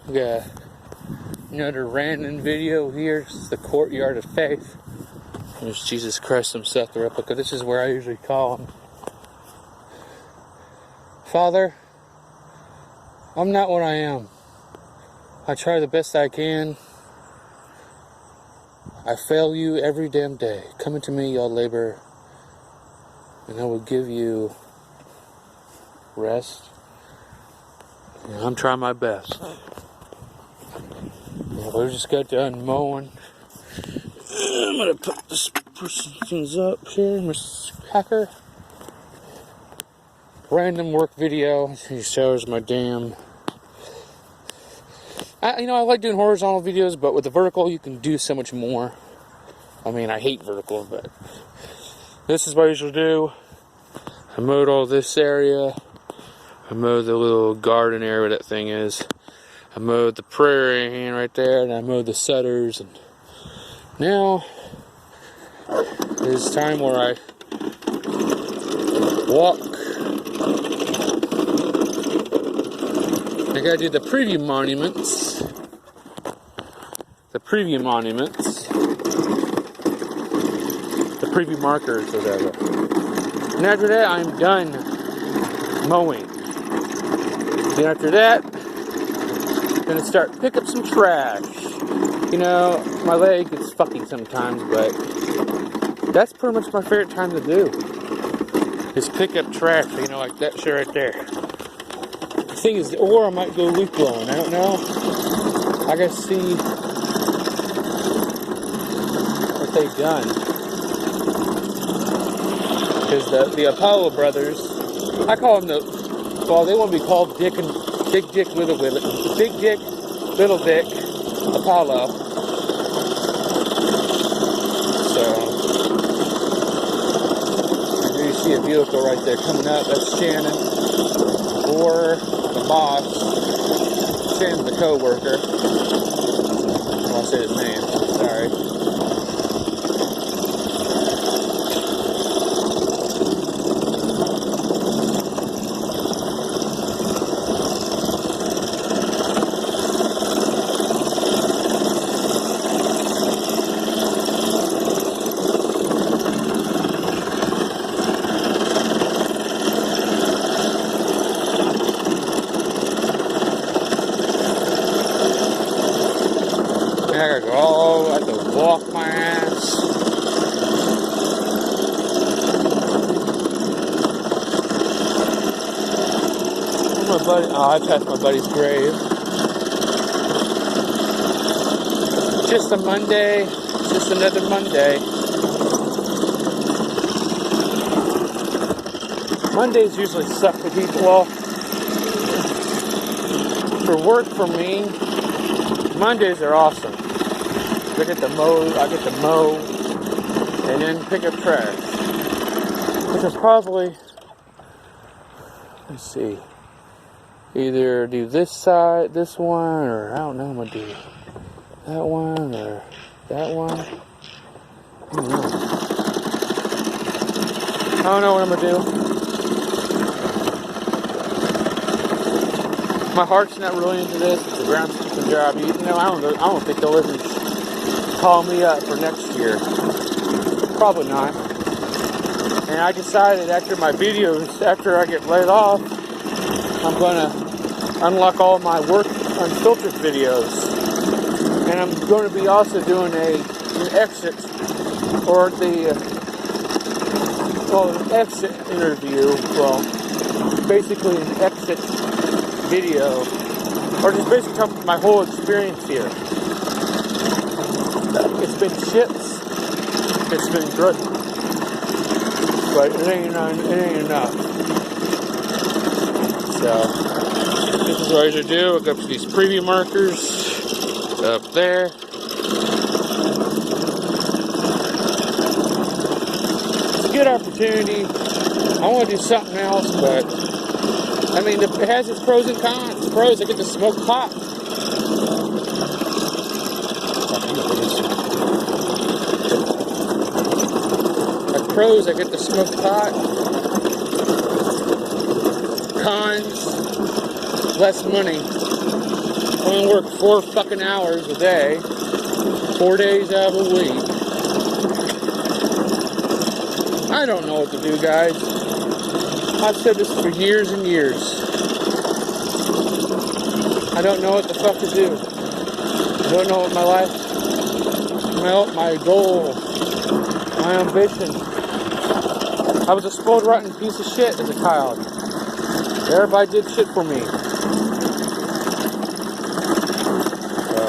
We got another random video here. This is the courtyard of faith. There's Jesus Christ himself, the replica. This is where I usually call him. Father, I'm not what I am. I try the best I can. I fail you every damn day. Come into me, y'all labor, and I will give you rest. And I'm trying my best. Yeah, we just got done mowing. I'm gonna put this person's up here, Miss Hacker. Random work video. He shows my damn. I like doing horizontal videos, but with the vertical, you can do so much more. I mean, I hate vertical, but this is what I usually do. I mowed all this area. I mowed the little garden area where that thing is. I mowed the prairie right there, and I mowed the setters. And now it's time where I walk. I gotta do the preview monuments. The preview markers, or whatever. And after that, I'm done mowing. And after that, I'm gonna start pick up some trash. You know, my leg gets fucking sometimes, but that's pretty much my favorite time to do. Is pick up trash, you know, like that shit right there. The thing is, or I might go leaf blowing. I don't know. I gotta see what they've done. Because the Apollo brothers, I call them they want to be called Big Dick, Little Dick, Apollo. So, you see a vehicle right there coming up. That's Shannon, or the boss. Shannon's the co-worker. I'll say his name. Sorry. I gotta go. I have to walk my ass. Where's my buddy? Oh, I passed my buddy's grave. Just a Monday. Just another Monday. Mondays usually suck for people. Well, for work for me, Mondays are awesome. I get to mow, and then pick up trash. Which is probably, let's see, either do this side, this one, or I don't know, I'm gonna do that one, or that one. I don't know what I'm gonna do. My heart's not really into this. It's a groundskeeping job. I don't think they'll even call me up for next year. Probably not. And I decided after my videos, after I get laid off, I'm gonna unlock all my work unfiltered videos. And I'm going to be also doing an exit, or an exit interview. Well, basically an exit video, or just basically talk about my whole experience here. It's been shits, it's been good, but it ain't enough. So this is what I usually do. I go up to these preview markers up there. It's a good opportunity. I want to do something else, but I mean, it has its pros and cons. Pros, I get to smoke pot. Pros, I get to smoke pot. Cons, less money. I only work 4 fucking hours a day, 4 days out of a week. I don't know what to do, guys. I've said this for years and years. I don't know what the fuck to do. I don't know what my life, my goal, my ambition. I was a spoiled, rotten piece of shit as a child. Everybody did shit for me. So,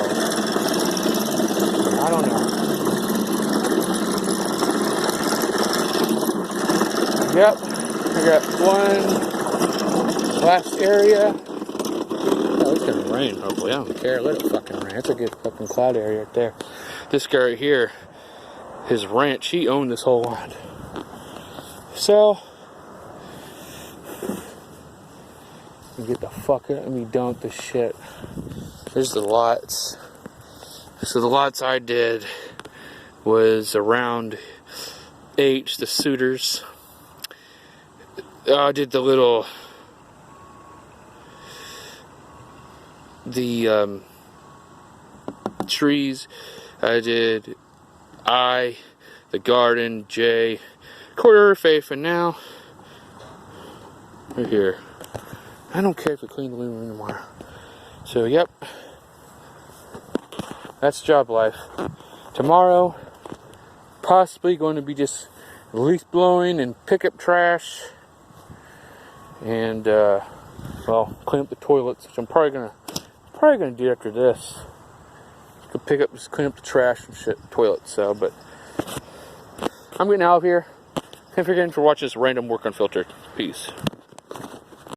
I don't know. Yep, I got one last area. Oh, it's gonna rain, hopefully. I don't care. Let it fucking rain. That's a good fucking cloud area right there. This guy right here, his ranch, he owned this whole land. So, get the fuck out of me, dump the shit. There's the lots. So the lots I did was around H, the suitors. I did the little, trees. I did I, the garden, J, quarter of faith, and now we're here. I don't care if we clean the living room tomorrow. So, yep. That's job life. Tomorrow, possibly going to be just leaf blowing and pick up trash. And, well, clean up the toilets, which I'm probably gonna do after this. Just clean up the trash and shit, toilets. So, but I'm getting out of here. Thanks again for watching this random work unfiltered. Peace.